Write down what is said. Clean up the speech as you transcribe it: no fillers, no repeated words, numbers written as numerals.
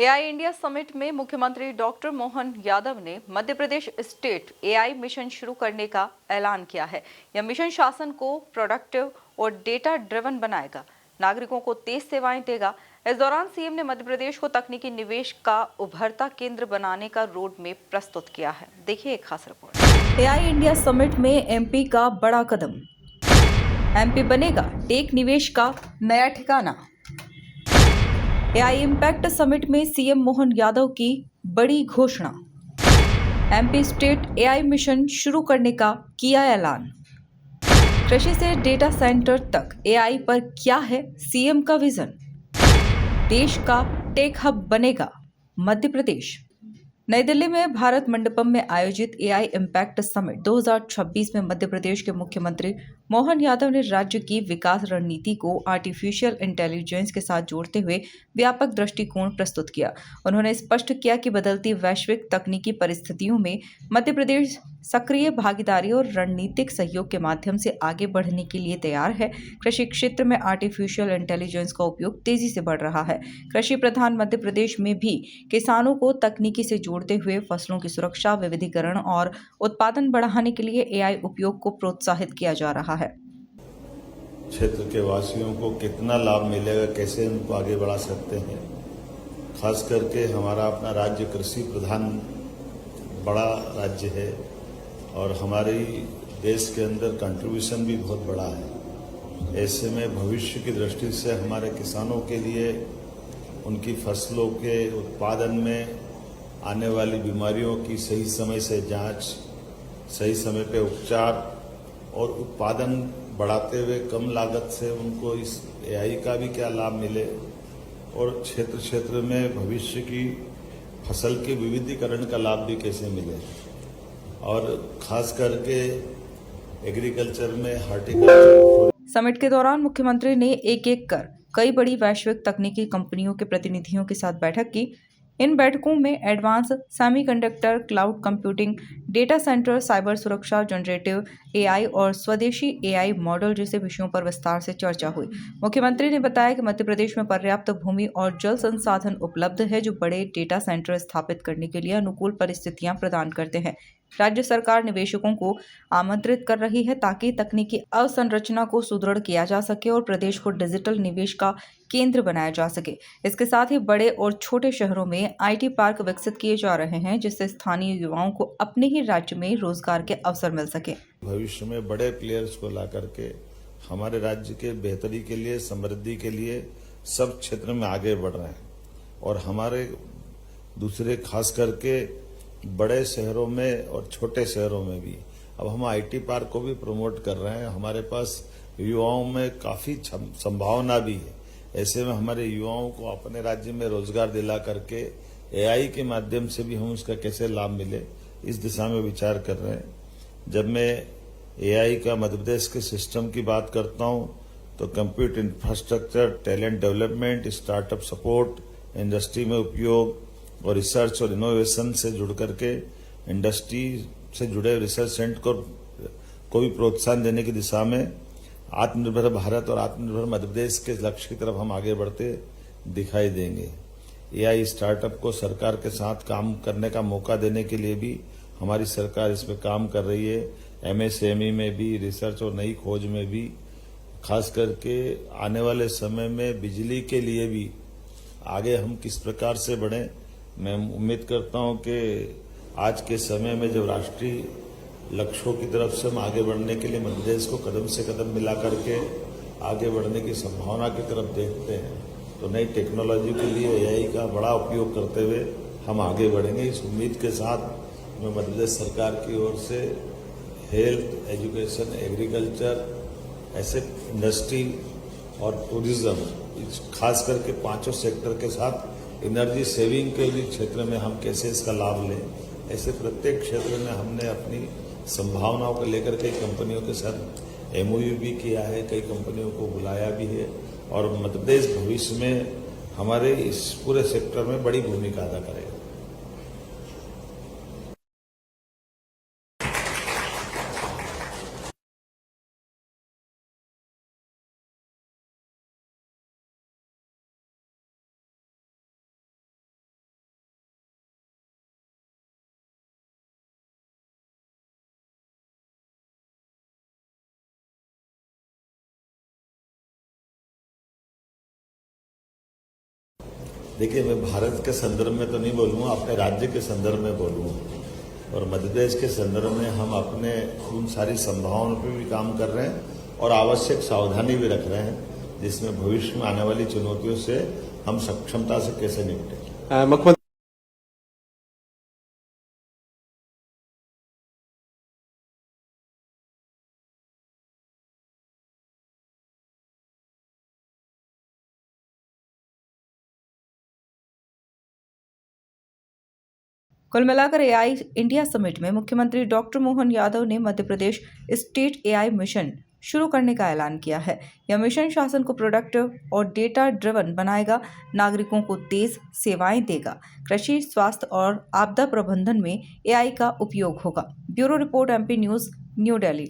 AI India summit में मुख्यमंत्री doctor Mohan Yadav ने Madhya Pradesh state AI mission शुरू करने का ऐलान किया है। यह मिशन शासन को प्रोडक्टिव और डेटा ड्रिवन बनाएगा, नागरिकों को तेज सेवाएं देगा। इस दौरान सीएम ने मध्य प्रदेश को तकनीकी निवेश का उभरता केंद्र बनाने का रोड मैप प्रस्तुत किया है। देखिए एक खास रिपोर्ट। एआई इंडिया समिट में एमपी का बड़ा कदम, एमपी बनेगा टेक निवेश का नया ठिकाना। एआई इम्पैक्ट समिट में सीएम मोहन यादव की बड़ी घोषणा, एमपी स्टेट एआई मिशन शुरू करने का किया ऐलान। कृषि से डेटा सेंटर तक एआई पर क्या है सीएम का विजन, देश का टेक हब बनेगा मध्य प्रदेश। नई दिल्ली में भारत मंडपम में आयोजित एआई इम्पैक्ट समिट 2026 में मध्य प्रदेश के मुख्यमंत्री मोहन यादव ने राज्य की विकास रणनीति को आर्टिफिशियल इंटेलिजेंस के साथ जोड़ते हुए व्यापक दृष्टिकोण प्रस्तुत किया। उन्होंने स्पष्ट किया कि बदलती वैश्विक तकनीकी परिस्थितियों में मध्य प्रदेश सक्रिय भागीदारी और रणनीतिक सहयोग के माध्यम से आगे बढ़ने के लिए तैयार है। कृषि क्षेत्र में आर्टिफिशियल इंटेलिजेंस का उपयोग तेजी से बढ़ रहा है। कृषि प्रधान मध्य प्रदेश में भी किसानों को तकनीकी से जोड़ते हुए फसलों की सुरक्षा, विविधीकरण और उत्पादन बढ़ाने के लिए एआई उपयोग को प्रोत्साहित किया जा रहा है। क्षेत्र के वासियों को कितना लाभ मिलेगा, कैसे उनको आगे बढ़ा सकते हैं। खास करके हमारा अपना राज्य कृषि प्रधान बड़ा राज्य है और हमारी देश के अंदर कंट्रीब्यूशन भी बहुत बड़ा है। ऐसे में भविष्य की दृष्टि से हमारे किसानों के लिए उनकी फसलों के उत्पादन में आने वाली बीमारियों की सही समय से जांच, सही समय पे उपचार और उत्पादन बढ़ाते हुए कम लागत से उनको इस एआई का भी क्या लाभ मिले और क्षेत्र क्षेत्र में भविष्य की फसल के विविधीकरण का लाभ भी कैसे मिले और खास करके एग्रीकल्चर में हार्टिकल्चर। समिट के दौरान मुख्यमंत्री ने एक एक कर कई बड़ी वैश्विक तकनीकी कंपनियों के प्रतिनिधियों के साथ बैठक की। इन बैठकों में advance semiconductor, cloud computing, data centre, cyber सुरक्षा, जनरेटिव एआई और स्वदेशी एआई मॉडल जैसे विषयों पर विस्तार से चर्चा हुई। मुख्यमंत्री ने बताया कि मध्य प्रदेश में पर्याप्त भूमि और जल संसाधन उपलब्ध है, जो बड़े डेटा सेंटर स्थापित करने के लिए अनुकूल परिस्थितियां प्रदान करते हैं। राज्य सरकार निवेशकों को आमंत्रित कर रही है ताकि तकनीकी अवसंरचना को सुदृढ़ किया जा सके और प्रदेश को डिजिटल निवेश का केंद्र बनाया जा सके। इसके साथ ही बड़े और छोटे शहरों में आईटी पार्क विकसित किए जा रहे हैं, जिससे स्थानीय युवाओं को अपने ही राज्य में रोजगार के अवसर मिल सके। भविष्य में बड़े प्लेयर्स को ला करके हमारे राज्य के बेहतरी के लिए, समृद्धि के लिए सब क्षेत्र में आगे बढ़ रहे हैं और हमारे दूसरे खास करके बड़े शहरों में और छोटे शहरों में भी अब हम आईटी पार्क को भी प्रमोट कर रहे हैं। हमारे पास युवाओं में काफी संभावना भी है। ऐसे में हमारे युवाओं को अपने राज्य में रोजगार दिला करके एआई के माध्यम से भी हम उसका कैसे लाभ मिले, इस दिशा में विचार कर रहे हैं। जब मैं एआई का मध्य प्रदेश के सिस्टम की बात करता हूं तो computer infrastructure, talent development, startup support, industry में उपयोग और रिसर्च और इनोवेशन से जुड़ करके इंडस्ट्री से जुड़े रिसर्च सेंटर को भी प्रोत्साहन देने की दिशा में आत्मनिर्भर भारत और आत्मनिर्भर मध्य प्रदेश के लक्ष्य की तरफ हम आगे बढ़ते दिखाई देंगे। एआई स्टार्टअप को सरकार के साथ काम करने का मौका देने के लिए भी हमारी सरकार इस पर काम कर रही है। एमएसएमई में भी, रिसर्च और नई खोज में भी, खास करके आने वाले समय में बिजली के लिए भी आगे हम किस प्रकार से बढ़ें। मैं उम्मीद करता हूं कि आज के समय में जब राष्ट्रीय लक्ष्यों की तरफ से हम आगे बढ़ने के लिए मध्य प्रदेश को कदम से कदम मिला करके आगे बढ़ने की संभावना की तरफ देखते हैं, तो नई टेक्नोलॉजी के लिए एआई का बड़ा उपयोग करते हुए हम आगे बढ़ेंगे। इस उम्मीद के साथ मैं मध्य प्रदेश सरकार की ओर से हेल्थ, एजुकेशन, एग्रीकल्चर, ऐसे इंडस्ट्री और टूरिज्म, खास करके पांचों सेक्टर के साथ एनर्जी सेविंग के भी क्षेत्र में हम कैसे इसका लाभ लें, ऐसे प्रत्येक क्षेत्र में हमने अपनी संभावनाओं को लेकर कई कंपनियों के साथ एमओयू भी किया है, कई कंपनियों को बुलाया भी है और मध्य प्रदेश भविष्य में हमारे इस पूरे सेक्टर में बड़ी भूमिका अदा करेगा। देखिए, मैं भारत के संदर्भ में तो नहीं बोलूँगा, अपने राज्य के संदर्भ में बोलूँगा। और मध्य प्रदेश के संदर्भ में हम अपने उन सारी संभावनाओं पर भी काम कर रहे हैं और आवश्यक सावधानी भी रख रहे हैं, जिसमें भविष्य में आने वाली चुनौतियों से हम सक्षमता से कैसे निपटें। मुख्यमंत्री कुल मिलाकर एआई इंडिया समिट में मुख्यमंत्री डॉक्टर मोहन यादव ने Madhya Pradesh state AI mission शुरू करने का ऐलान किया है। यह मिशन शासन को प्रोडक्टिव और डेटा ड्रिवन बनाएगा, नागरिकों को तेज सेवाएं देगा। कृषि, स्वास्थ्य और आपदा प्रबंधन में एआई का उपयोग होगा। Bureau report, MP news, new Delhi.